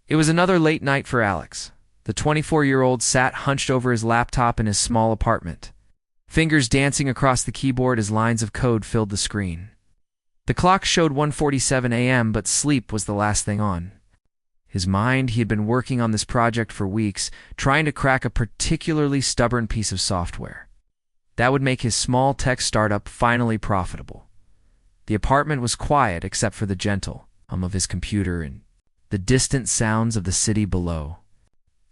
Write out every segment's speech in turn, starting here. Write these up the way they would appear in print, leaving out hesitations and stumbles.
It was another late night for Alex. The 24-year-old sat hunched over his laptop in his small apartment, fingers dancing across the keyboard as lines of code filled the screen. The clock showed 1:47 a.m., but sleep was the last thing on. His mind, he had been working on this project for weeks, trying to crack a particularly stubborn piece of software that would make his small tech startup finally profitable. The apartment was quiet except for the gentle hum of his computer and the distant sounds of the city below.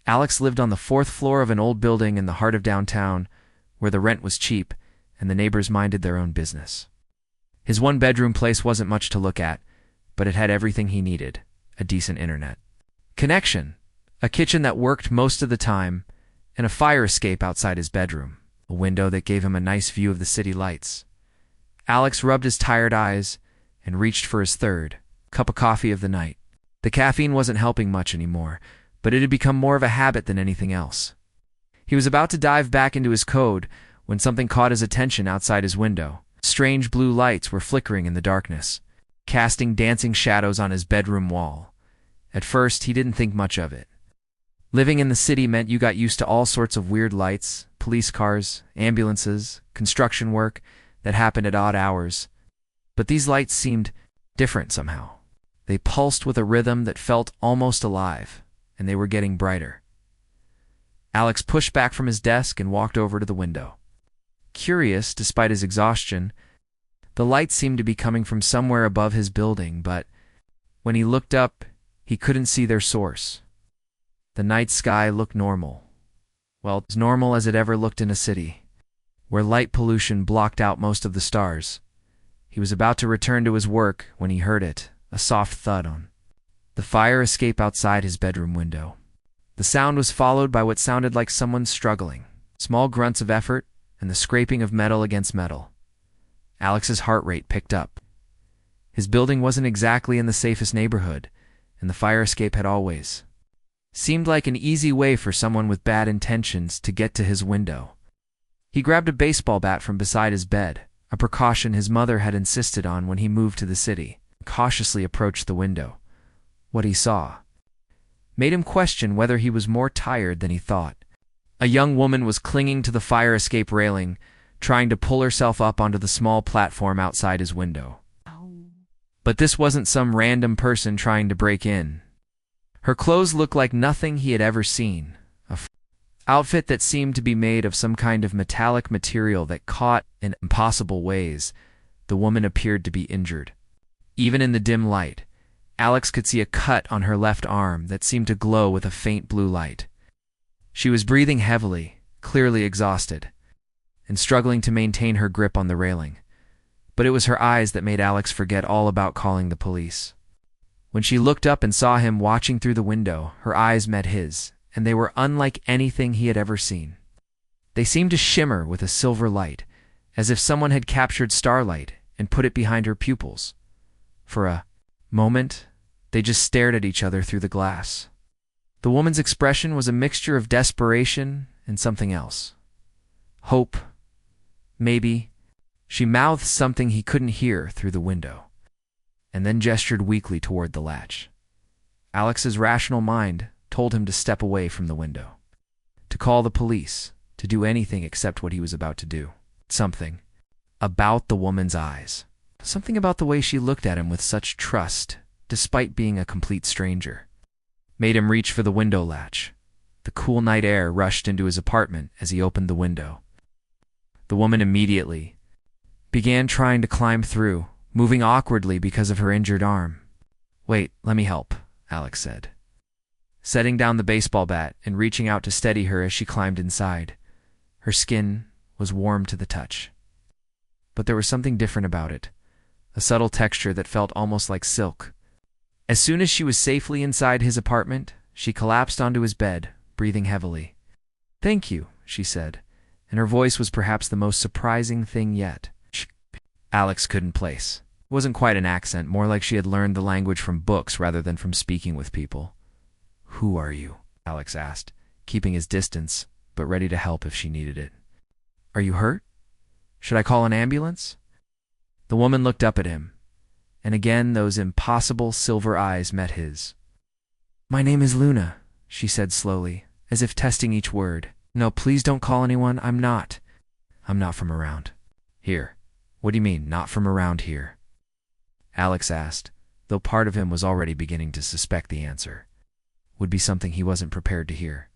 Alex lived on the 4th floor of an old building in the heart of downtown, where the rent was cheap and the neighbors minded their own business. His one-bedroom place wasn't much to look at, but it had everything he needed: a decent internet connection, a kitchen that worked most of the time, and a fire escape outside his bedroom, a window that gave him a nice view of the city lights. Alex rubbed his tired eyes and reached for his third cup of coffee of the night. The caffeine wasn't helping much anymore, but it had become more of a habit than anything else. He was about to dive back into his code when something caught his attention outside his window. Strange blue lights were flickering in the darkness, casting dancing shadows on his bedroom wall. At first, he didn't think much of it. Living in the city meant you got used to all sorts of weird lights, police cars, ambulances, construction work that happened at odd hours. But these lights seemed different somehow. They pulsed with a rhythm that felt almost alive, and they were getting brighter. Alex pushed back from his desk and walked over to the window. Curious, despite his exhaustion, the lights seemed to be coming from somewhere above his building, but when he looked up, he couldn't see their source. The night sky looked normal. Well, as normal as it ever looked in a city, where light pollution blocked out most of the stars. He was about to return to his work when he heard it, a soft thud on the fire escape outside his bedroom window. The sound was followed by what sounded like someone struggling, small grunts of effort, and the scraping of metal against metal. Alex's heart rate picked up. His building wasn't exactly in the safest neighborhood, and the fire escape had always seemed like an easy way for someone with bad intentions to get to his window. He grabbed a baseball bat from beside his bed, a precaution his mother had insisted on when he moved to the city, and cautiously approached the window. What he saw made him question whether he was more tired than he thought. A young woman was clinging to the fire escape railing, trying to pull herself up onto the small platform outside his window. But this wasn't some random person trying to break in. Her clothes looked like nothing he had ever seen, an outfit that seemed to be made of some kind of metallic material that caught in impossible ways. The woman appeared to be injured. Even in the dim light, Alex could see a cut on her left arm that seemed to glow with a faint blue light. She was breathing heavily, clearly exhausted, and struggling to maintain her grip on the railing. But it was her eyes that made Alex forget all about calling the police. When she looked up and saw him watching through the window, her eyes met his, and they were unlike anything he had ever seen. They seemed to shimmer with a silver light, as if someone had captured starlight and put it behind her pupils. For a moment, they just stared at each other through the glass. The woman's expression was a mixture of desperation and something else. Hope, maybe. She mouthed something he couldn't hear through the window, and then gestured weakly toward the latch. Alex's rational mind told him to step away from the window, to call the police, to do anything except what he was about to do. Something about the woman's eyes. Something about the way she looked at him with such trust, despite being a complete stranger, made him reach for the window latch. The cool night air rushed into his apartment as he opened the window. The woman immediately began trying to climb through, moving awkwardly because of her injured arm. "Wait, let me help," Alex said, setting down the baseball bat and reaching out to steady her as she climbed inside. Her skin was warm to the touch, but there was something different about it, a subtle texture that felt almost like silk. As soon as she was safely inside his apartment, she collapsed onto his bed, breathing heavily. "Thank you," she said, and her voice was perhaps the most surprising thing yet. Alex couldn't place. It wasn't quite an accent, more like she had learned the language from books rather than from speaking with people. "Who are you?" Alex asked, keeping his distance, but ready to help if she needed it. "Are you hurt? Should I call an ambulance?" The woman looked up at him, and again those impossible silver eyes met his. My name is Luna, she said slowly, as if testing each word. No, please don't call anyone. I'm not from around here. What do you mean, not from around here? Alex asked, though part of him was already beginning to suspect the answer would be something he wasn't prepared to hear.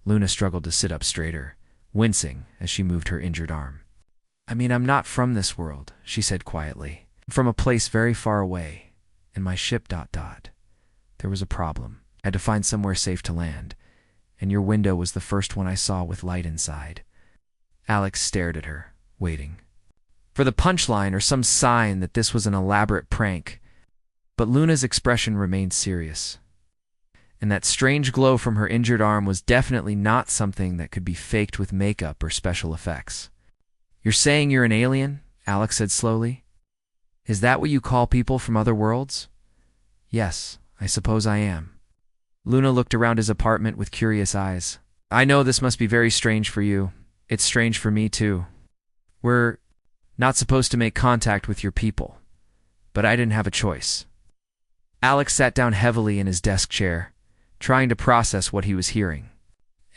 Luna struggled to sit up straighter, wincing as she moved her injured arm. I mean, I'm not from this world, she said quietly. I'm from a place very far away, and my ship ... There was a problem. I had to find somewhere safe to land, and your window was the first one I saw with light inside. Alex stared at her, waiting for the punchline or some sign that this was an elaborate prank, but Luna's expression remained serious. And that strange glow from her injured arm was definitely not something that could be faked with makeup or special effects. You're saying you're an alien? Alex said slowly. Is that what you call people from other worlds? Yes, I suppose I am. Luna looked around his apartment with curious eyes. I know this must be very strange for you. It's strange for me too. We're not supposed to make contact with your people, but I didn't have a choice. Alex sat down heavily in his desk chair, trying to process what he was hearing.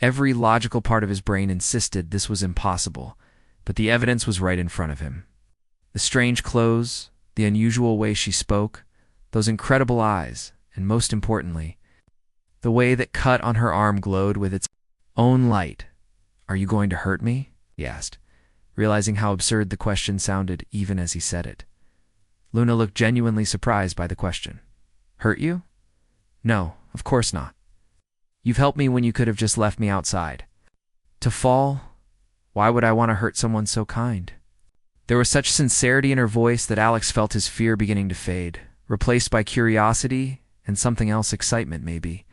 Every logical part of his brain insisted this was impossible, but the evidence was right in front of him. The strange clothes, the unusual way she spoke, those incredible eyes, and most importantly, the way that cut on her arm glowed with its own light. Are you going to hurt me? He asked, realizing how absurd the question sounded even as he said it. Luna looked genuinely surprised by the question. Hurt you? No, of course not. You've helped me when you could have just left me outside. To fall? Why would I want to hurt someone so kind? There was such sincerity in her voice that Alex felt his fear beginning to fade, replaced by curiosity and something else, excitement maybe.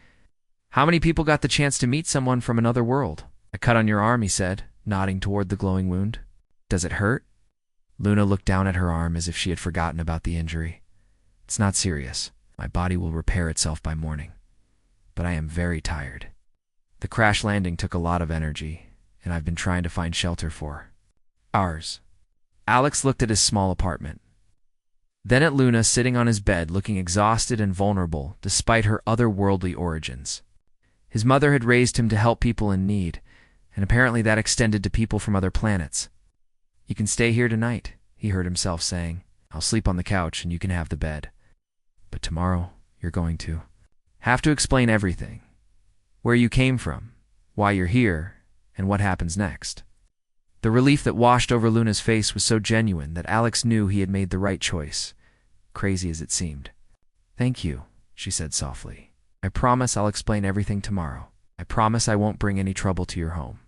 How many people got the chance to meet someone from another world? A cut on your arm, he said, nodding toward the glowing wound. Does it hurt? Luna looked down at her arm as if she had forgotten about the injury. It's not serious. My body will repair itself by morning. But I am very tired. The crash landing took a lot of energy, and I've been trying to find shelter for hours. Alex looked at his small apartment, then at Luna sitting on his bed looking exhausted and vulnerable despite her otherworldly origins. His mother had raised him to help people in need, and apparently that extended to people from other planets. You can stay here tonight, he heard himself saying. I'll sleep on the couch and you can have the bed. But tomorrow, you're going to have to explain everything. Where you came from, why you're here, and what happens next. The relief that washed over Luna's face was so genuine that Alex knew he had made the right choice, crazy as it seemed. Thank you, she said softly. I promise I'll explain everything tomorrow. I promise I won't bring any trouble to your home.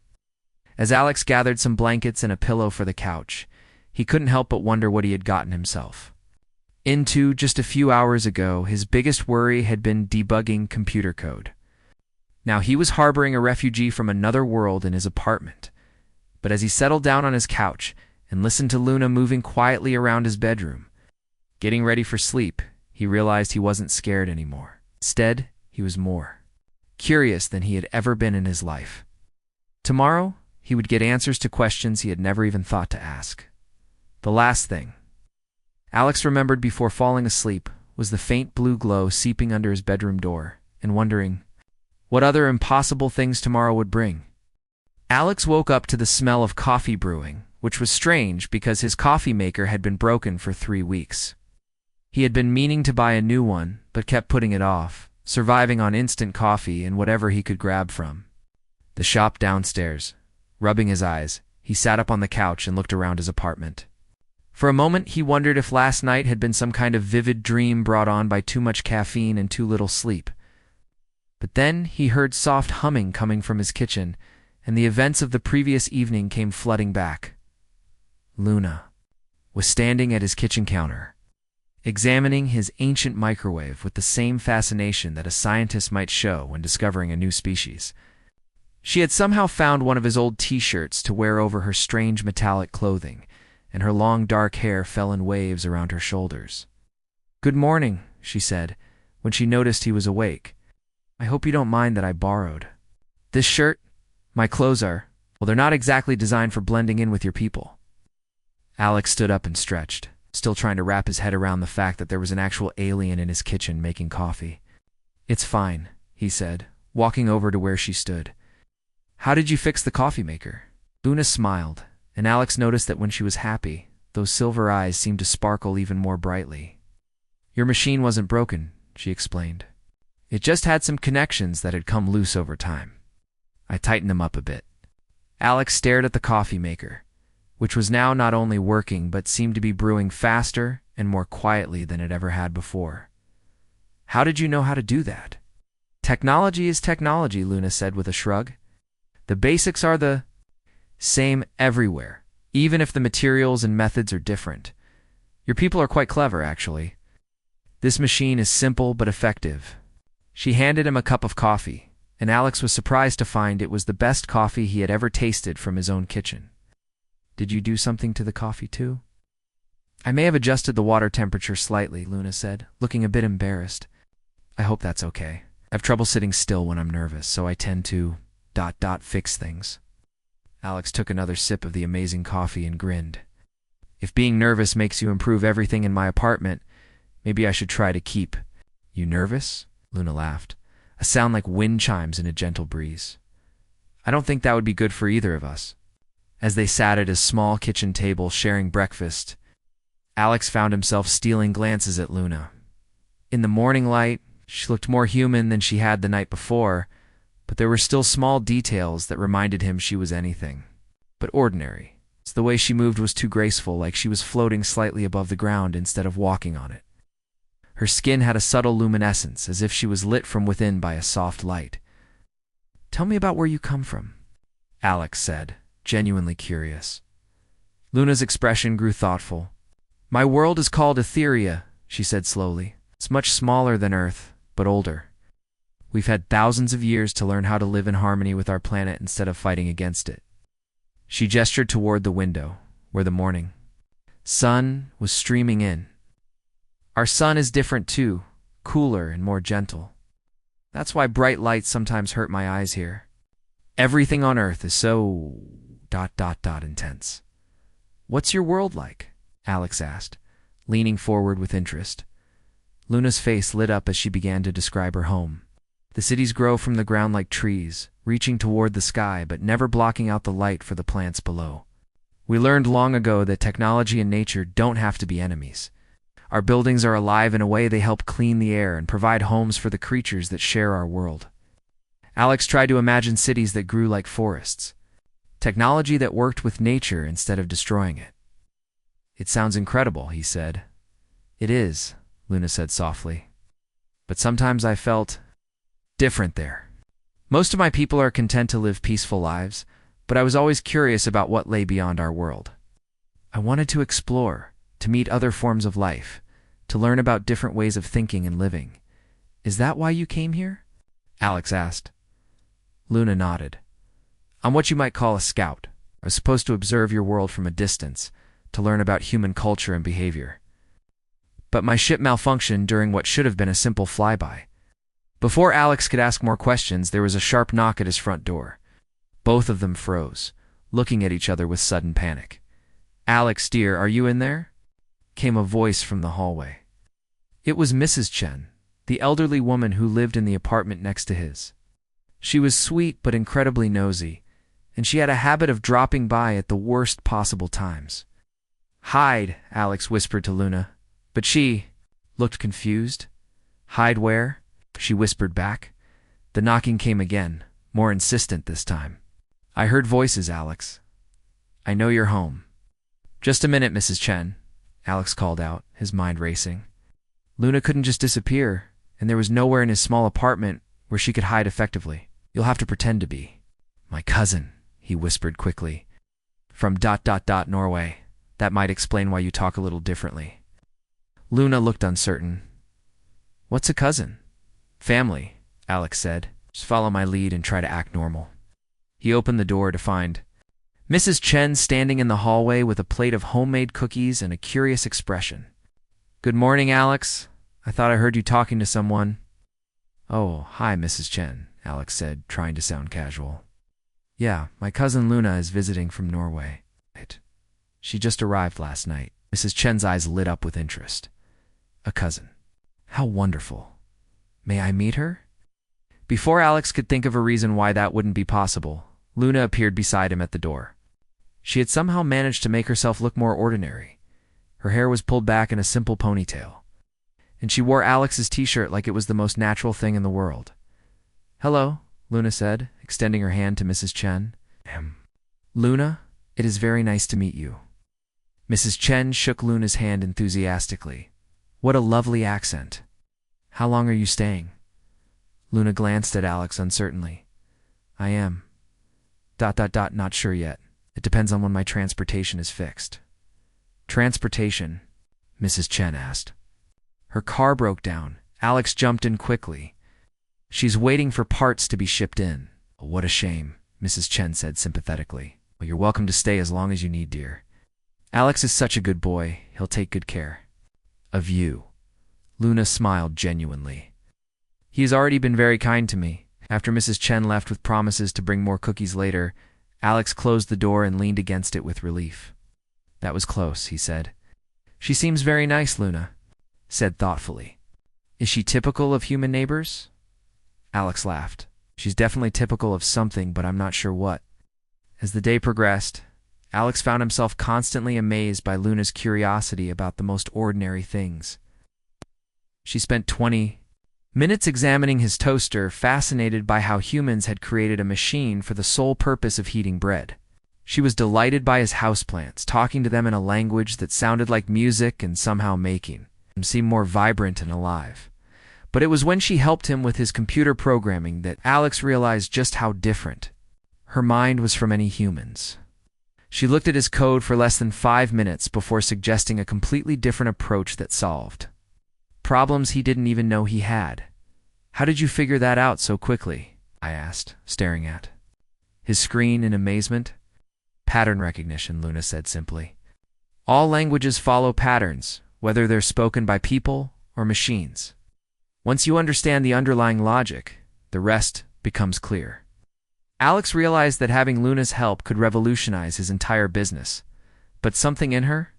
As Alex gathered some blankets and a pillow for the couch, he couldn't help but wonder what he had gotten himself into. Just a few hours ago, his biggest worry had been debugging computer code. Now he was harboring a refugee from another world in his apartment. But as he settled down on his couch and listened to Luna moving quietly around his bedroom, getting ready for sleep, he realized he wasn't scared anymore. Instead, he was more curious than he had ever been in his life. Tomorrow, he would get answers to questions he had never even thought to ask. The last thing Alex remembered before falling asleep was the faint blue glow seeping under his bedroom door, and wondering what other impossible things tomorrow would bring. Alex woke up to the smell of coffee brewing, which was strange because his coffee maker had been broken for 3 weeks. He had been meaning to buy a new one, but kept putting it off, surviving on instant coffee and whatever he could grab from the shop downstairs. Rubbing his eyes, he sat up on the couch and looked around his apartment. For a moment, he wondered if last night had been some kind of vivid dream brought on by too much caffeine and too little sleep. But then he heard soft humming coming from his kitchen, and the events of the previous evening came flooding back. Luna was standing at his kitchen counter, examining his ancient microwave with the same fascination that a scientist might show when discovering a new species. She had somehow found one of his old t-shirts to wear over her strange metallic clothing, and her long dark hair fell in waves around her shoulders. "Good morning," she said, when she noticed he was awake. "I hope you don't mind that I borrowed this shirt. My clothes are, well, they're not exactly designed for blending in with your people." Alex stood up and stretched, still trying to wrap his head around the fact that there was an actual alien in his kitchen making coffee. It's fine, he said, walking over to where she stood. How did you fix the coffee maker? Luna smiled, and Alex noticed that when she was happy, those silver eyes seemed to sparkle even more brightly. Your machine wasn't broken, she explained. It just had some connections that had come loose over time. I tightened them up a bit. Alex stared at the coffee maker, which was now not only working but seemed to be brewing faster and more quietly than it ever had before. How did you know how to do that? Technology is technology, Luna said with a shrug. The basics are the same everywhere, even if the materials and methods are different. Your people are quite clever, actually. This machine is simple but effective. She handed him a cup of coffee, and Alex was surprised to find it was the best coffee he had ever tasted from his own kitchen. Did you do something to the coffee too? I may have adjusted the water temperature slightly, Luna said, looking a bit embarrassed. I hope that's okay. I have trouble sitting still when I'm nervous, so I tend to fix things. Alex took another sip of the amazing coffee and grinned. If being nervous makes you improve everything in my apartment, maybe I should try to keep you nervous? Luna laughed, a sound like wind chimes in a gentle breeze. I don't think that would be good for either of us. As they sat at his small kitchen table sharing breakfast, Alex found himself stealing glances at Luna. In the morning light, she looked more human than she had the night before, but there were still small details that reminded him she was anything but ordinary. The way she moved was too graceful, like she was floating slightly above the ground instead of walking on it. Her skin had a subtle luminescence, as if she was lit from within by a soft light. Tell me about where you come from, Alex said, genuinely curious. Luna's expression grew thoughtful. My world is called Etheria, she said slowly. It's much smaller than Earth, but older. We've had thousands of years to learn how to live in harmony with our planet instead of fighting against it. She gestured toward the window, where the morning sun was streaming in. Our sun is different too, cooler and more gentle. That's why bright lights sometimes hurt my eyes here. Everything on Earth is so intense. What's your world like? Alex asked, leaning forward with interest. Luna's face lit up as she began to describe her home. The cities grow from the ground like trees, reaching toward the sky but never blocking out the light for the plants below. We learned long ago that technology and nature don't have to be enemies. Our buildings are alive in a way they help clean the air and provide homes for the creatures that share our world. Alex tried to imagine cities that grew like forests. Technology that worked with nature instead of destroying it. It sounds incredible, he said. It is, Luna said softly. But sometimes I felt different there. Most of my people are content to live peaceful lives, but I was always curious about what lay beyond our world. I wanted to explore, to meet other forms of life, to learn about different ways of thinking and living. Is that why you came here? Alex asked. Luna nodded. I'm what you might call a scout. I was supposed to observe your world from a distance, to learn about human culture and behavior. But my ship malfunctioned during what should have been a simple flyby. Before Alex could ask more questions, there was a sharp knock at his front door. Both of them froze, looking at each other with sudden panic. Alex, dear, are you in there? Came a voice from the hallway. It was Mrs. Chen, the elderly woman who lived in the apartment next to his. She was sweet but incredibly nosy, and she had a habit of dropping by at the worst possible times. Hide, Alex whispered to Luna, but she looked confused. Hide where? She whispered back. The knocking came again, more insistent this time. I heard voices, Alex. I know you're home. Just a minute, Mrs. Chen, Alex called out, his mind racing. Luna couldn't just disappear, and there was nowhere in his small apartment where she could hide effectively. You'll have to pretend to be. My cousin, he whispered quickly. From Norway. That might explain why you talk a little differently. Luna looked uncertain. What's a cousin? Family, Alex said. Just follow my lead and try to act normal. He opened the door to find Mrs. Chen standing in the hallway with a plate of homemade cookies and a curious expression. Good morning, Alex. I thought I heard you talking to someone. Oh, hi, Mrs. Chen, Alex said, trying to sound casual. Yeah, my cousin Luna is visiting from Norway. She just arrived last night. Mrs. Chen's eyes lit up with interest. A cousin. How wonderful. May I meet her? Before Alex could think of a reason why that wouldn't be possible, Luna appeared beside him at the door. She had somehow managed to make herself look more ordinary. Her hair was pulled back in a simple ponytail, and she wore Alex's t-shirt like it was the most natural thing in the world. "Hello," Luna said, extending her hand to Mrs. Chen. "Luna, it is very nice to meet you." Mrs. Chen shook Luna's hand enthusiastically. "What a lovely accent. How long are you staying?" Luna glanced at Alex uncertainly. "I am... not sure yet. It depends on when my transportation is fixed." "Transportation?" Mrs. Chen asked. "Her car broke down." Alex jumped in quickly. "She's waiting for parts to be shipped in." "What a shame," Mrs. Chen said sympathetically. "Well, you're welcome to stay as long as you need, dear. Alex is such a good boy. He'll take good care of you." Luna smiled genuinely. "He has already been very kind to me." After Mrs. Chen left with promises to bring more cookies later, Alex closed the door and leaned against it with relief. "That was close," he said. "She seems very nice," Luna said thoughtfully. "Is she typical of human neighbors?" Alex laughed. "She's definitely typical of something, but I'm not sure what." As the day progressed, Alex found himself constantly amazed by Luna's curiosity about the most ordinary things. She spent 20 minutes examining his toaster, fascinated by how humans had created a machine for the sole purpose of heating bread. She was delighted by his houseplants, talking to them in a language that sounded like music and somehow making them seem more vibrant and alive. But it was when she helped him with his computer programming that Alex realized just how different her mind was from any humans. She looked at his code for less than 5 minutes before suggesting a completely different approach that solved problems he didn't even know he had. "How did you figure that out so quickly?" I asked, staring at his screen in amazement. "Pattern recognition," Luna said simply. "All languages follow patterns, whether they're spoken by people or machines. Once you understand the underlying logic, the rest becomes clear." Alex realized that having Luna's help could revolutionize his entire business, but something in her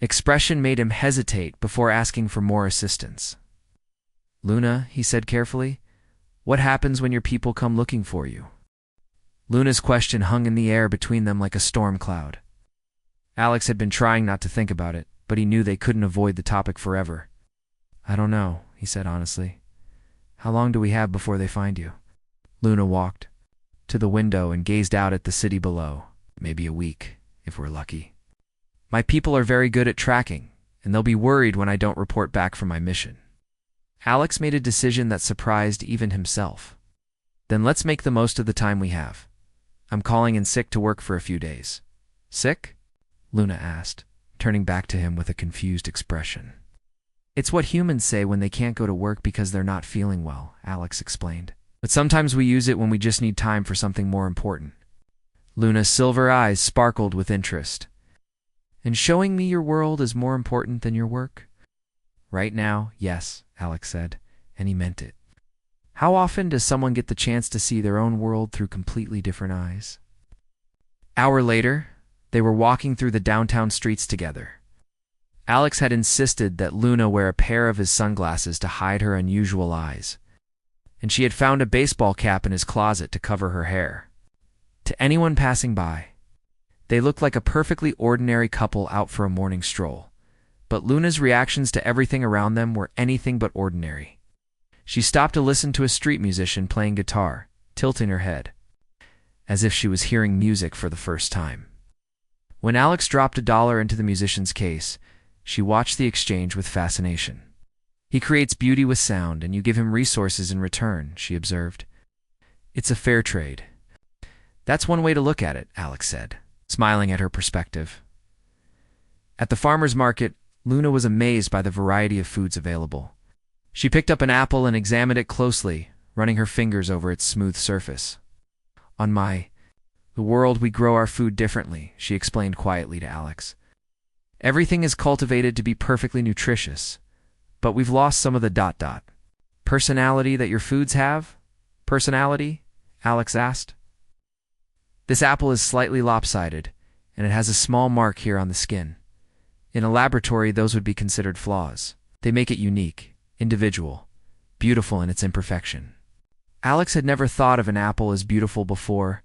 expression made him hesitate before asking for more assistance. "Luna," he said carefully, "what happens when your people come looking for you?" Luna's question hung in the air between them like a storm cloud. Alex had been trying not to think about it, but he knew they couldn't avoid the topic forever. "I don't know," he said honestly. "How long do we have before they find you?" Luna walked to the window and gazed out at the city below. "Maybe a week, if we're lucky. My people are very good at tracking, and they'll be worried when I don't report back from my mission." Alex made a decision that surprised even himself. "Then let's make the most of the time we have. I'm calling in sick to work for a few days." "Sick?" Luna asked, turning back to him with a confused expression. "It's what humans say when they can't go to work because they're not feeling well," Alex explained. "But sometimes we use it when we just need time for something more important." Luna's silver eyes sparkled with interest. "And showing me your world is more important than your work?" "Right now, yes," Alex said, and he meant it. How often does someone get the chance to see their own world through completely different eyes? Hour later, they were walking through the downtown streets together. Alex had insisted that Luna wear a pair of his sunglasses to hide her unusual eyes, and she had found a baseball cap in his closet to cover her hair. To anyone passing by, they looked like a perfectly ordinary couple out for a morning stroll, but Luna's reactions to everything around them were anything but ordinary. She stopped to listen to a street musician playing guitar, tilting her head, as if she was hearing music for the first time. When Alex dropped $1 into the musician's case, she watched the exchange with fascination. "He creates beauty with sound, and you give him resources in return," she observed. "It's a fair trade." "That's one way to look at it," Alex said, smiling at her perspective. At the farmer's market, Luna was amazed by the variety of foods available. She picked up an apple and examined it closely, running her fingers over its smooth surface. The world we grow our food differently," she explained quietly to Alex. "Everything is cultivated to be perfectly nutritious, but we've lost some of the ... personality that your foods have?" "Personality?" Alex asked. "This apple is slightly lopsided, and it has a small mark here on the skin. In a laboratory, those would be considered flaws. They make it unique, individual, beautiful in its imperfection. Alex had never thought of an apple as beautiful before,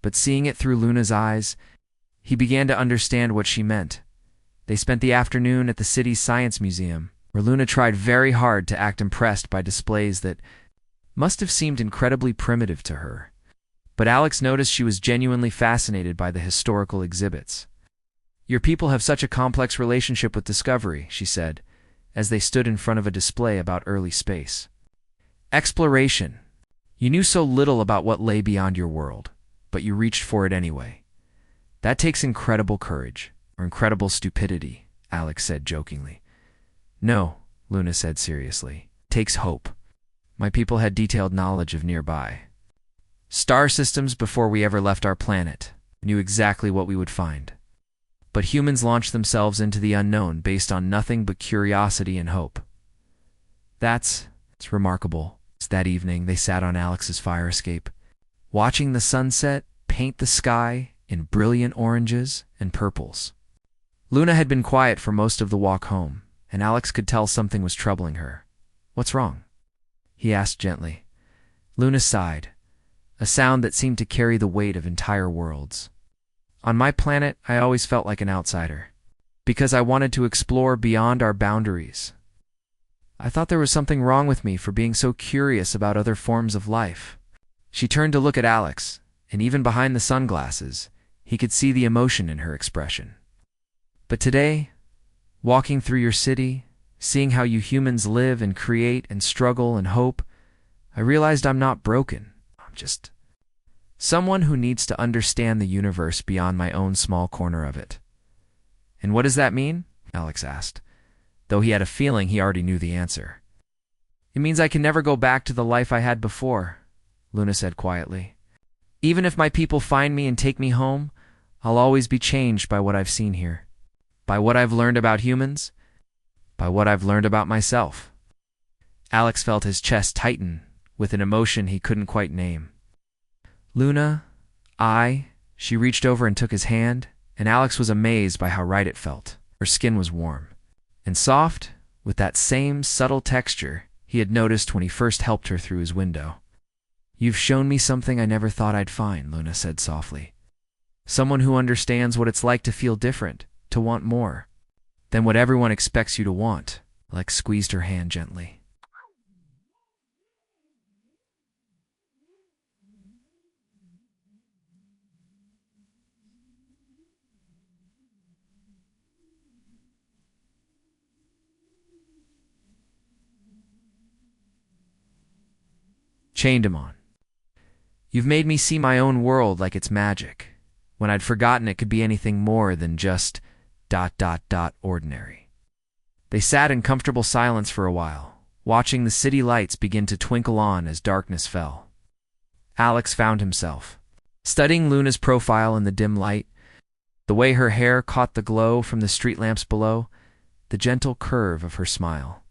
but seeing it through Luna's eyes, he began to understand what she meant. They spent the afternoon at the city's science museum, where Luna tried very hard to act impressed by displays that must have seemed incredibly primitive to her. But Alex noticed she was genuinely fascinated by the historical exhibits. "Your people have such a complex relationship with discovery," she said, as they stood in front of a display about early space. "Exploration. You knew so little about what lay beyond your world, but you reached for it anyway. That takes incredible courage, or incredible stupidity," Alex said jokingly. "No," Luna said seriously. "It takes hope. My people had detailed knowledge of nearby star systems before we ever left our planet, knew exactly what we would find. But humans launched themselves into the unknown based on nothing but curiosity and hope. It's remarkable." That evening, they sat on Alex's fire escape, watching the sunset paint the sky in brilliant oranges and purples. Luna had been quiet for most of the walk home, and Alex could tell something was troubling her. "What's wrong?" he asked gently. Luna sighed, a sound that seemed to carry the weight of entire worlds. "On my planet, I always felt like an outsider, because I wanted to explore beyond our boundaries. I thought there was something wrong with me for being so curious about other forms of life." She turned to look at Alex, and even behind the sunglasses, he could see the emotion in her expression. "But today, walking through your city, seeing how you humans live and create and struggle and hope, I realized I'm not broken. I'm just someone who needs to understand the universe beyond my own small corner of it." "And what does that mean?" Alex asked, though he had a feeling he already knew the answer. "It means I can never go back to the life I had before," Luna said quietly. "Even if my people find me and take me home, I'll always be changed by what I've seen here, by what I've learned about humans, by what I've learned about myself." Alex felt his chest tighten with an emotion he couldn't quite name. "Luna, she reached over and took his hand, and Alex was amazed by how right it felt. Her skin was warm and soft, with that same subtle texture he had noticed when he first helped her through his window. "You've shown me something I never thought I'd find," Luna said softly. "Someone who understands what it's like to feel different, to want more than what everyone expects you to want." Alex squeezed her hand gently. Chained him on. "You've made me see my own world like it's magic, when I'd forgotten it could be anything more than just ... ordinary." They sat in comfortable silence for a while, watching the city lights begin to twinkle on as darkness fell. Alex found himself studying Luna's profile in the dim light, the way her hair caught the glow from the street lamps below, the gentle curve of her smile.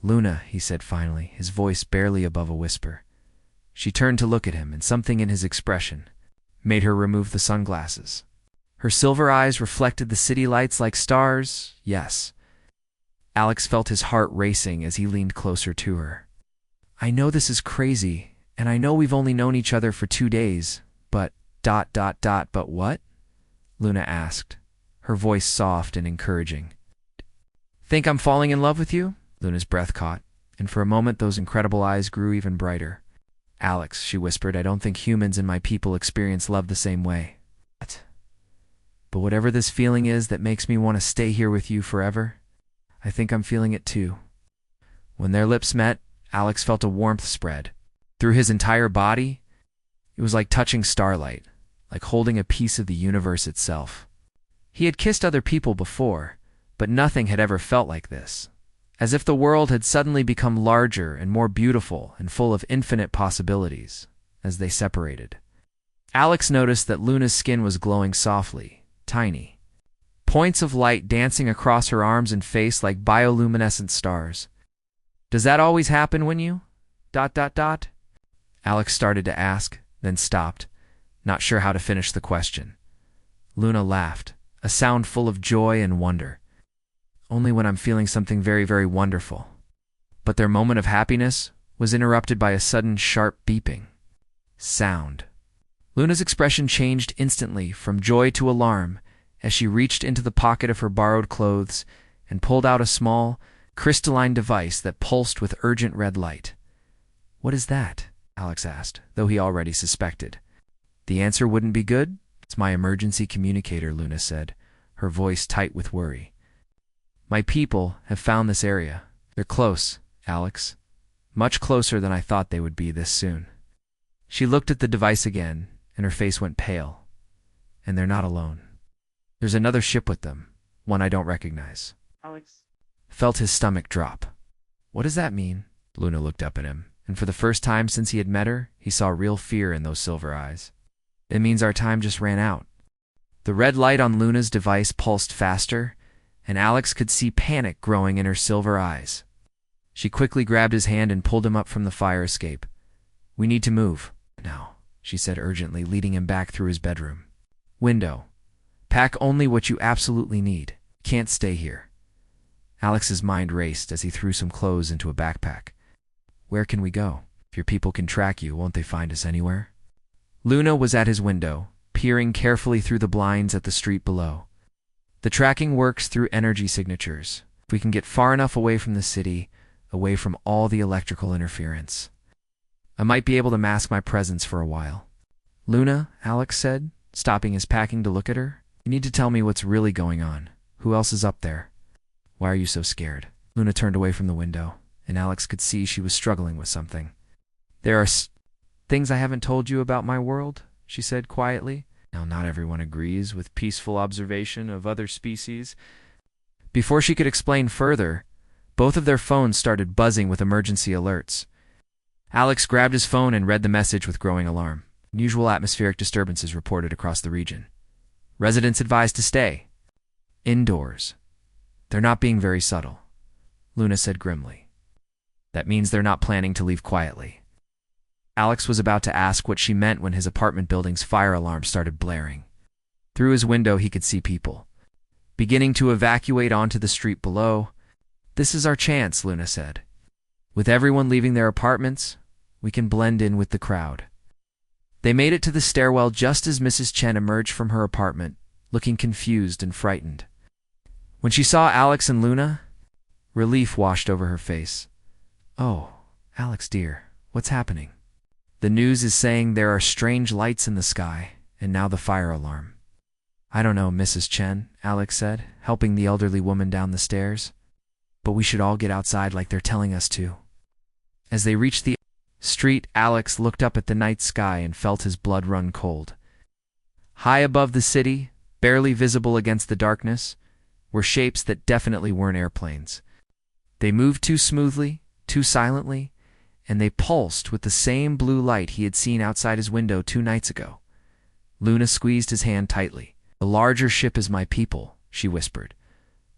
"Luna," he said finally, his voice barely above a whisper. She turned to look at him, and something in his expression made her remove the sunglasses. Her silver eyes reflected the city lights like stars. "Yes." Alex felt his heart racing as he leaned closer to her. "I know this is crazy, and I know we've only known each other for 2 days, but ... but what?" Luna asked, her voice soft and encouraging. "Think I'm falling in love with you?" Luna's breath caught, and for a moment those incredible eyes grew even brighter. "Alex," she whispered, "I don't think humans and my people experience love the same way. But whatever this feeling is that makes me want to stay here with you forever, I think I'm feeling it too." When their lips met, Alex felt a warmth spread through his entire body. It was like touching starlight, like holding a piece of the universe itself. He had kissed other people before, but nothing had ever felt like this. As if the world had suddenly become larger and more beautiful and full of infinite possibilities as they separated. Alex noticed that Luna's skin was glowing softly, tiny. Points of light dancing across her arms and face like bioluminescent stars. "Does that always happen when you... Alex started to ask, then stopped, not sure how to finish the question. Luna laughed, a sound full of joy and wonder. "Only when I'm feeling something very, very wonderful. But their moment of happiness was interrupted by a sudden sharp beeping sound. Luna's expression changed instantly from joy to alarm as she reached into the pocket of her borrowed clothes and pulled out a small, crystalline device that pulsed with urgent red light. "What is that?" Alex asked, though he already suspected. "The answer wouldn't be good?" "It's my emergency communicator," Luna said, her voice tight with worry. "My people have found this area. They're close, Alex. Much closer than I thought they would be this soon." She looked at the device again, and her face went pale. "And they're not alone. There's another ship with them, one I don't recognize." Alex felt his stomach drop. "What does that mean?" Luna looked up at him, and for the first time since he had met her, he saw real fear in those silver eyes. "It means our time just ran out." The red light on Luna's device pulsed faster, and Alex could see panic growing in her silver eyes. She quickly grabbed his hand and pulled him up from the fire escape. "We need to move now," she said urgently, leading him back through his bedroom. "Window. Pack only what you absolutely need. Can't stay here." Alex's mind raced as he threw some clothes into a backpack. "Where can we go? If your people can track you, won't they find us anywhere?" Luna was at his window, peering carefully through the blinds at the street below. "The tracking works through energy signatures. If we can get far enough away from the city, away from all the electrical interference, I might be able to mask my presence for a while." "Luna," Alex said, stopping his packing to look at her, "you need to tell me what's really going on. Who else is up there? Why are you so scared?" Luna turned away from the window, and Alex could see she was struggling with something. "There are things I haven't told you about my world," she said quietly. "Now, not everyone agrees with peaceful observation of other species." Before she could explain further, both of their phones started buzzing with emergency alerts. Alex grabbed his phone and read the message with growing alarm. Unusual atmospheric disturbances reported across the region. Residents advised to stay indoors. "They're not being very subtle," Luna said grimly. "That means they're not planning to leave quietly." Alex was about to ask what she meant when his apartment building's fire alarm started blaring. Through his window, he could see people beginning to evacuate onto the street below. "This is our chance," Luna said. "With everyone leaving their apartments, we can blend in with the crowd." They made it to the stairwell just as Mrs. Chen emerged from her apartment, looking confused and frightened. When she saw Alex and Luna, relief washed over her face. "Oh, Alex dear, what's happening?" "The news is saying there are strange lights in the sky, and now the fire alarm." "I don't know, Mrs. Chen," Alex said, helping the elderly woman down the stairs. "But we should all get outside like they're telling us to." As they reached the street, Alex looked up at the night sky and felt his blood run cold. High above the city, barely visible against the darkness, were shapes that definitely weren't airplanes. They moved too smoothly, too silently, and they pulsed with the same blue light he had seen outside his window 2 nights ago. Luna squeezed his hand tightly. "The larger ship is my people," she whispered.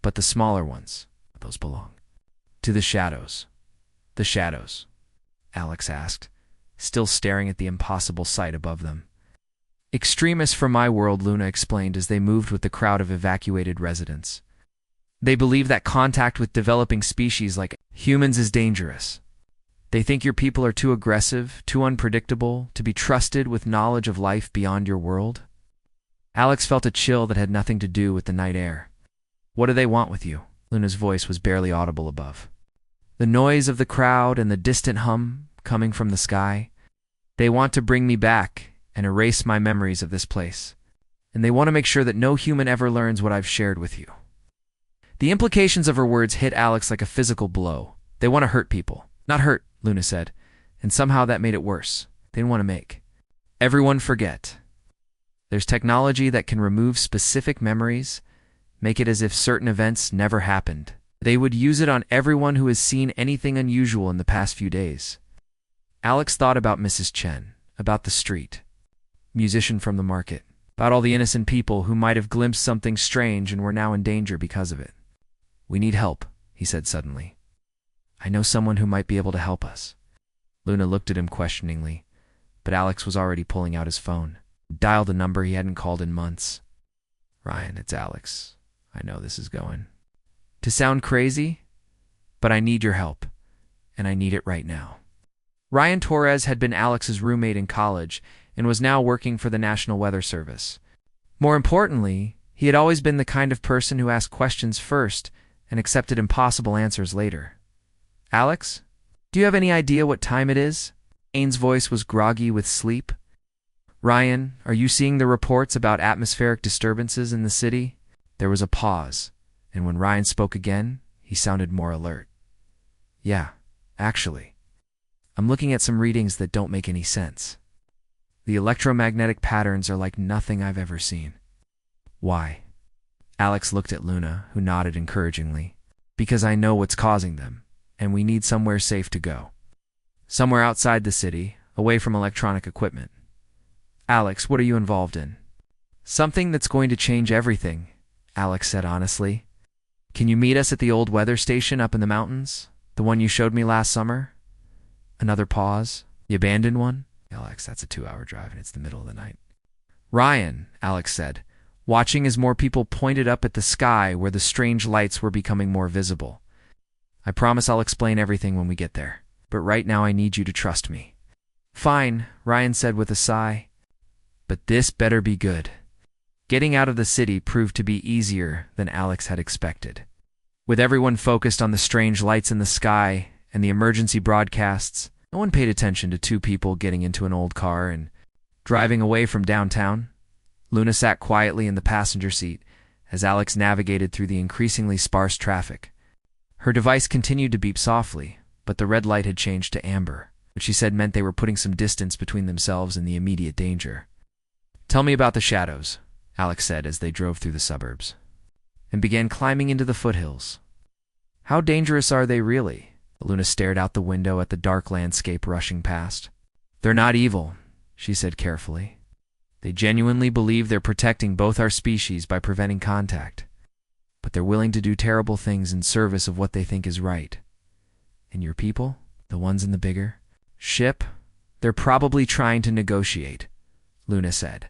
"But the smaller ones, those belong to the shadows." "The shadows?" Alex asked, still staring at the impossible sight above them. "Extremists from my world," Luna explained as they moved with the crowd of evacuated residents. "They believe that contact with developing species like humans is dangerous. They think your people are too aggressive, too unpredictable, to be trusted with knowledge of life beyond your world." Alex felt a chill that had nothing to do with the night air. "What do they want with you?" Luna's voice was barely audible above the noise of the crowd and the distant hum coming from the sky. "They want to bring me back and erase my memories of this place. And they want to make sure that no human ever learns what I've shared with you." The implications of her words hit Alex like a physical blow. "They want to hurt people." "Not hurt," Luna said, and somehow that made it worse. "They didn't want to make everyone forget. There's technology that can remove specific memories, make it as if certain events never happened. They would use it on everyone who has seen anything unusual in the past few days." Alex thought about Mrs. Chen, about the street musician from the market, about all the innocent people who might have glimpsed something strange and were now in danger because of it. "We need help," he said suddenly. "I know someone who might be able to help us." Luna looked at him questioningly, but Alex was already pulling out his phone. Dialed a number he hadn't called in months. "Ryan, it's Alex. I know this is going to sound crazy, but I need your help. and I need it right now. Ryan Torres had been Alex's roommate in college and was now working for the National Weather Service. More importantly, he had always been the kind of person who asked questions first and accepted impossible answers later. "Alex, do you have any idea what time it is?" Ains' voice was groggy with sleep. "Ryan, are you seeing the reports about atmospheric disturbances in the city?" There was a pause, and when Ryan spoke again, he sounded more alert. "Yeah, actually. I'm looking at some readings that don't make any sense. The electromagnetic patterns are like nothing I've ever seen." "Why?" Alex looked at Luna, who nodded encouragingly. "Because I know what's causing them, and we need somewhere safe to go. Somewhere outside the city, away from electronic equipment." "Alex, what are you involved in?" "Something that's going to change everything," Alex said honestly. "Can you meet us at the old weather station up in the mountains? The one you showed me last summer?" Another pause. "The abandoned one?" "Alex, that's a 2-hour drive and it's the middle of the night." "Ryan," Alex said, watching as more people pointed up at the sky where the strange lights were becoming more visible. "I promise I'll explain everything when we get there, but right now I need you to trust me." "Fine," Ryan said with a sigh. "But this better be good." Getting out of the city proved to be easier than Alex had expected. With everyone focused on the strange lights in the sky and the emergency broadcasts, no one paid attention to two people getting into an old car and driving away from downtown. Luna sat quietly in the passenger seat as Alex navigated through the increasingly sparse traffic. Her device continued to beep softly, but the red light had changed to amber, which she said meant they were putting some distance between themselves and the immediate danger. "Tell me about the shadows," Alex said as they drove through the suburbs, and began climbing into the foothills. "How dangerous are they really?" Luna stared out the window at the dark landscape rushing past. "They're not evil," she said carefully. "They genuinely believe they're protecting both our species by preventing contact. But they're willing to do terrible things in service of what they think is right. And your people, the ones in the bigger ship, they're probably trying to negotiate," Luna said.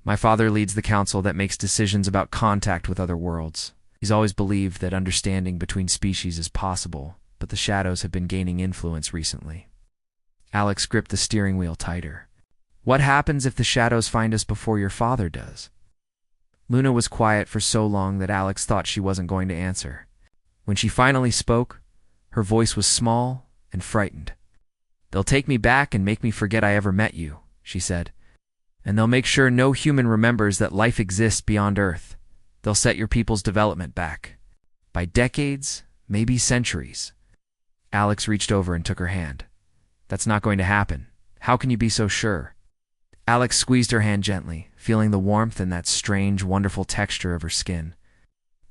"My father leads the council that makes decisions about contact with other worlds. He's always believed that understanding between species is possible, but the shadows have been gaining influence recently." Alex gripped the steering wheel tighter. "What happens if the shadows find us before your father does?" Luna was quiet for so long that Alex thought she wasn't going to answer. When she finally spoke, her voice was small and frightened. "They'll take me back and make me forget I ever met you," she said. "And they'll make sure no human remembers that life exists beyond Earth. They'll set your people's development back. By decades, maybe centuries." Alex reached over and took her hand. "That's not going to happen. How can you be so sure?" Alex squeezed her hand gently, feeling the warmth and that strange, wonderful texture of her skin.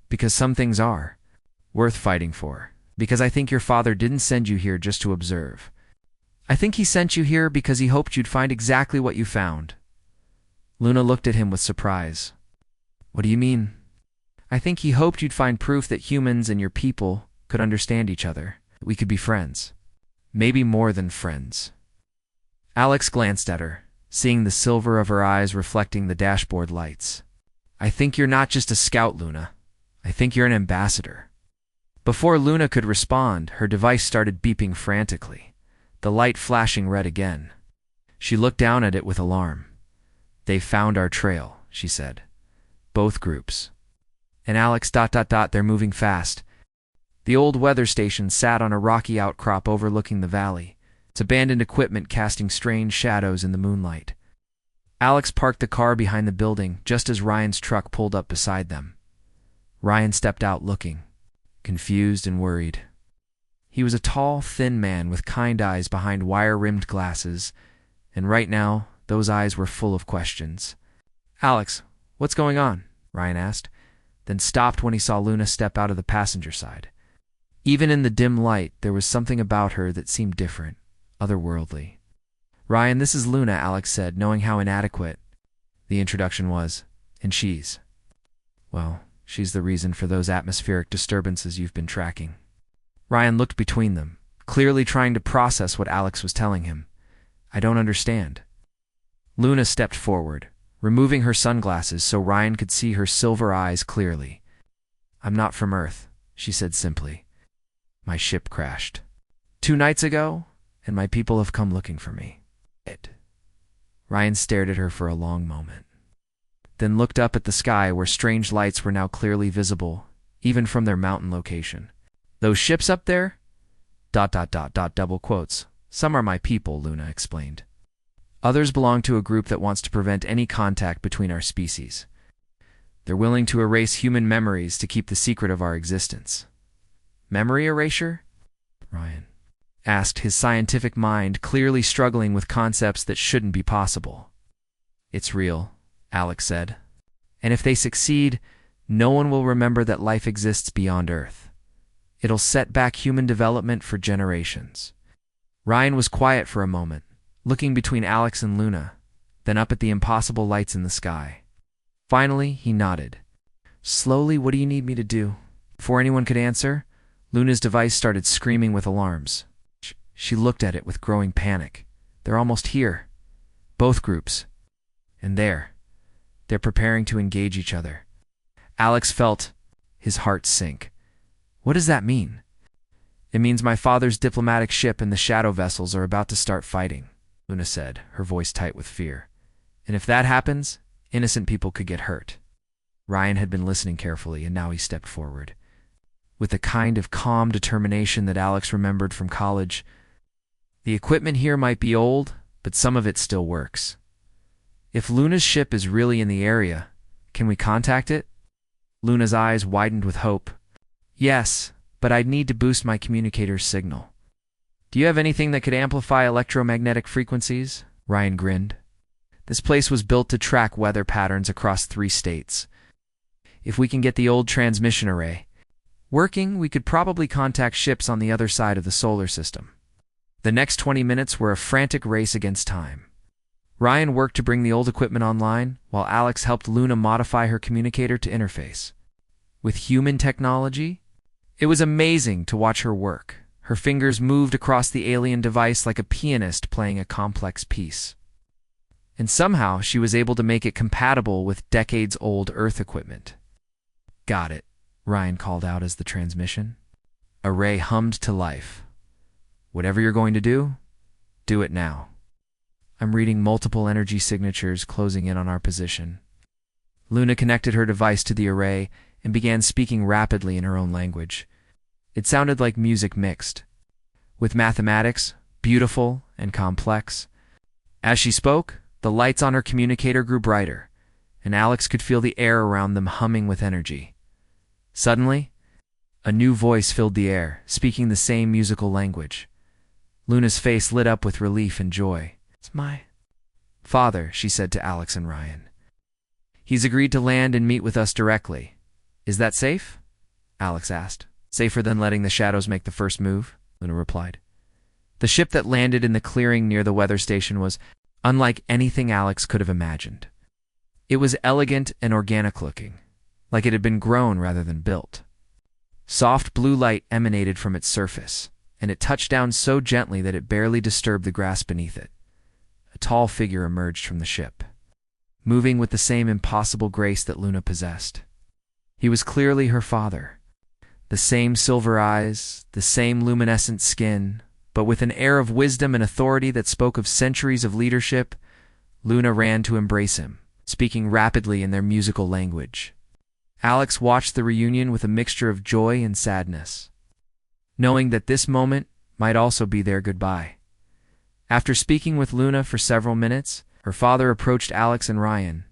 "Because some things are worth fighting for. Because I think your father didn't send you here just to observe. I think he sent you here because he hoped you'd find exactly what you found." Luna looked at him with surprise. "What do you mean?" "I think he hoped you'd find proof that humans and your people could understand each other, that we could be friends. Maybe more than friends." Alex glanced at her, seeing the silver of her eyes reflecting the dashboard lights. "I think you're not just a scout, Luna. I think you're an ambassador." Before Luna could respond, her device started beeping frantically, the light flashing red again. She looked down at it with alarm. "They've found our trail," she said. "Both groups. And Alex... they're moving fast." The old weather station sat on a rocky outcrop overlooking the valley, its abandoned equipment casting strange shadows in the moonlight. Alex parked the car behind the building just as Ryan's truck pulled up beside them. Ryan stepped out looking, confused and worried. He was a tall, thin man with kind eyes behind wire-rimmed glasses, and right now, those eyes were full of questions. "Alex, what's going on?" Ryan asked, then stopped when he saw Luna step out of the passenger side. Even in the dim light, there was something about her that seemed different, otherworldly. "Ryan, this is Luna," Alex said, knowing how inadequate the introduction was. "And she's the reason for those atmospheric disturbances you've been tracking." Ryan looked between them, clearly trying to process what Alex was telling him. "I don't understand." Luna stepped forward, removing her sunglasses so Ryan could see her silver eyes clearly. "I'm not from Earth," she said simply. "My ship crashed." 2 nights ago, and my people have come looking for me. Ryan stared at her for a long moment, then looked up at the sky where strange lights were now clearly visible, even from their mountain location. Those ships up there? ... double quotes. Some are my people, Luna explained. Others belong to a group that wants to prevent any contact between our species. They're willing to erase human memories to keep the secret of our existence. Memory erasure? Ryan asked, his scientific mind clearly struggling with concepts that shouldn't be possible. It's real, Alex said. And if they succeed, no one will remember that life exists beyond Earth. It'll set back human development for generations. Ryan was quiet for a moment, looking between Alex and Luna, then up at the impossible lights in the sky. Finally, he nodded. Slowly, what do you need me to do? Before anyone could answer, Luna's device started screaming with alarms. She looked at it with growing panic. They're almost here. Both groups. And there. They're preparing to engage each other. Alex felt his heart sink. What does that mean? It means my father's diplomatic ship and the shadow vessels are about to start fighting, Luna said, her voice tight with fear. And if that happens, innocent people could get hurt. Ryan had been listening carefully, and now he stepped forward. With a kind of calm determination that Alex remembered from college, the equipment here might be old, but some of it still works. If Luna's ship is really in the area, can we contact it? Luna's eyes widened with hope. Yes, but I'd need to boost my communicator's signal. Do you have anything that could amplify electromagnetic frequencies? Ryan grinned. This place was built to track weather patterns across 3 states. If we can get the old transmission array working, we could probably contact ships on the other side of the solar system. The next 20 minutes were a frantic race against time. Ryan worked to bring the old equipment online, while Alex helped Luna modify her communicator to interface with human technology. It was amazing to watch her work. Her fingers moved across the alien device like a pianist playing a complex piece. And somehow she was able to make it compatible with decades-old Earth equipment. Got it, Ryan called out as the transmission array hummed to life. Whatever you're going to do it now. I'm reading multiple energy signatures closing in on our position. Luna connected her device to the array and began speaking rapidly in her own language. It sounded like music mixed with mathematics, beautiful and complex. As she spoke, the lights on her communicator grew brighter, and Alex could feel the air around them humming with energy. Suddenly, a new voice filled the air, speaking the same musical language. Luna's face lit up with relief and joy. It's my father, she said to Alex and Ryan. He's agreed to land and meet with us directly. Is that safe? Alex asked. Safer than letting the shadows make the first move, Luna replied. The ship that landed in the clearing near the weather station was unlike anything Alex could have imagined. It was elegant and organic looking, like it had been grown rather than built. Soft blue light emanated from its surface, and it touched down so gently that it barely disturbed the grass beneath it. A tall figure emerged from the ship, moving with the same impossible grace that Luna possessed. He was clearly her father. The same silver eyes, the same luminescent skin, but with an air of wisdom and authority that spoke of centuries of leadership. Luna ran to embrace him, speaking rapidly in their musical language. Alex watched the reunion with a mixture of joy and sadness, knowing that this moment might also be their goodbye. After speaking with Luna for several minutes, her father approached Alex and Ryan.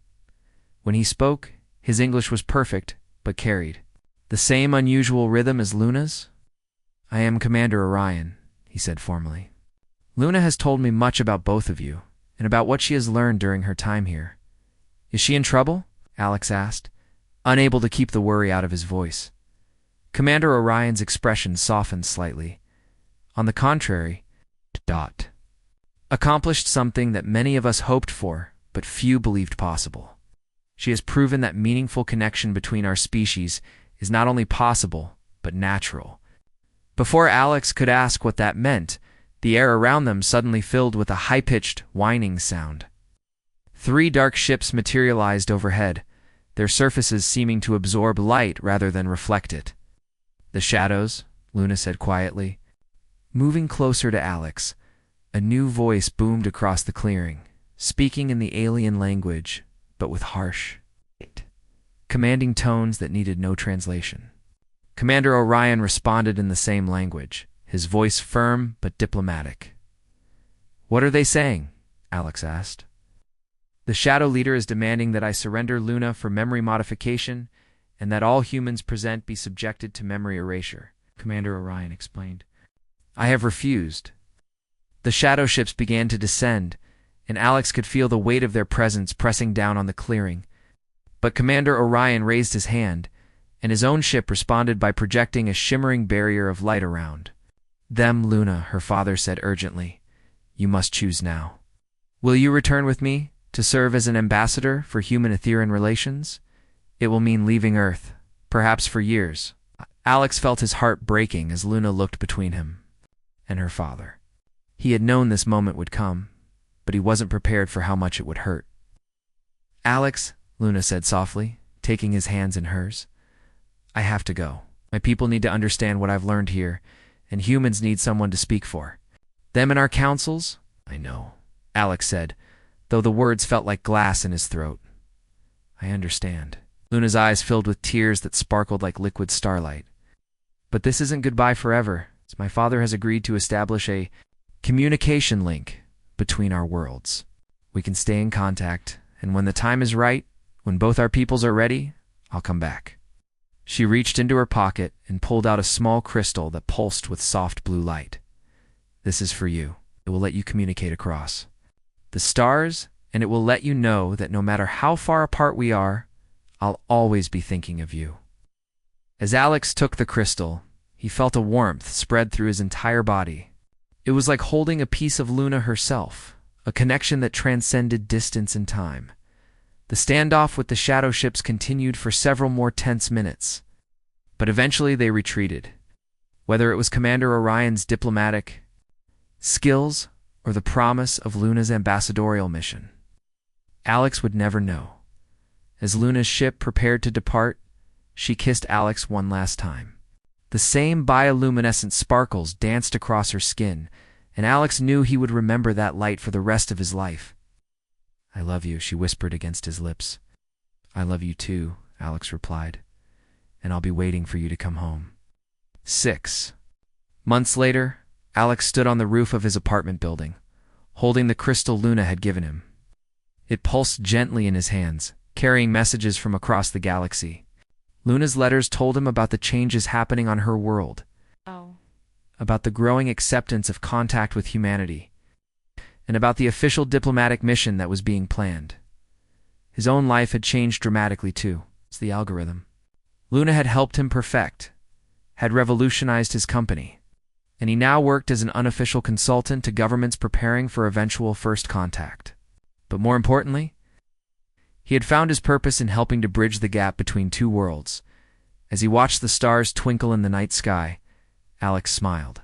When he spoke, his English was perfect, but carried the same unusual rhythm as Luna's. I am Commander Orion, he said formally. Luna has told me much about both of you, and about what she has learned during her time here. Is she in trouble? Alex asked, unable to keep the worry out of his voice. Commander Orion's expression softened slightly. On the contrary, accomplished something that many of us hoped for, but few believed possible. She has proven that meaningful connection between our species is not only possible, but natural. Before Alex could ask what that meant, the air around them suddenly filled with a high-pitched, whining sound. 3 dark ships materialized overhead, their surfaces seeming to absorb light rather than reflect it. The shadows, Luna said quietly, Moving closer to Alex, a new voice boomed across the clearing, speaking in the alien language, but with harsh, commanding tones that needed no translation. Commander Orion responded in the same language, his voice firm but diplomatic. "What are they saying?" Alex asked. "The Shadow Leader is demanding that I surrender Luna for memory modification and that all humans present be subjected to memory erasure," Commander Orion explained. "I have refused." The shadow ships began to descend, and Alex could feel the weight of their presence pressing down on the clearing. But Commander Orion raised his hand, and his own ship responded by projecting a shimmering barrier of light around. "Them, Luna," her father said urgently. "You must choose now. Will you return with me to serve as an ambassador for human-Etherean relations? It will mean leaving Earth, perhaps for years." Alex felt his heart breaking as Luna looked between him and her father. He had known this moment would come, but he wasn't prepared for how much it would hurt. "Alex," Luna said softly, taking his hands in hers, "I have to go. My people need to understand what I've learned here, and humans need someone to speak for. Them in our councils?" "I know," Alex said, though the words felt like glass in his throat. "I understand." Luna's eyes filled with tears that sparkled like liquid starlight. "But this isn't goodbye forever. My father has agreed to establish a communication link between our worlds. We can stay in contact, and when the time is right, when both our peoples are ready, I'll come back." She reached into her pocket and pulled out a small crystal that pulsed with soft blue light. "This is for you. It will let you communicate across the stars, and it will let you know that no matter how far apart we are, I'll always be thinking of you." As Alex took the crystal, he felt a warmth spread through his entire body. It was like holding a piece of Luna herself, a connection that transcended distance and time. The standoff with the shadow ships continued for several more tense minutes, but eventually they retreated. Whether it was Commander Orion's diplomatic skills or the promise of Luna's ambassadorial mission, Alex would never know. As Luna's ship prepared to depart, she kissed Alex one last time. The same bioluminescent sparkles danced across her skin, and Alex knew he would remember that light for the rest of his life. "I love you," she whispered against his lips. "I love you too," Alex replied, "and I'll be waiting for you to come home." 6 months later, Alex stood on the roof of his apartment building, holding the crystal Luna had given him. It pulsed gently in his hands, carrying messages from across the galaxy. Luna's letters told him about the changes happening on her world, about the growing acceptance of contact with humanity, and about the official diplomatic mission that was being planned. His own life had changed dramatically too. It's the algorithm Luna had helped him perfect, had revolutionized his company, and he now worked as an unofficial consultant to governments preparing for eventual first contact. But more importantly, he had found his purpose in helping to bridge the gap between two worlds. As he watched the stars twinkle in the night sky, Alex smiled.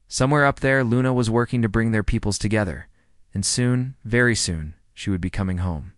Somewhere up there, Luna was working to bring their peoples together, and soon, very soon, she would be coming home.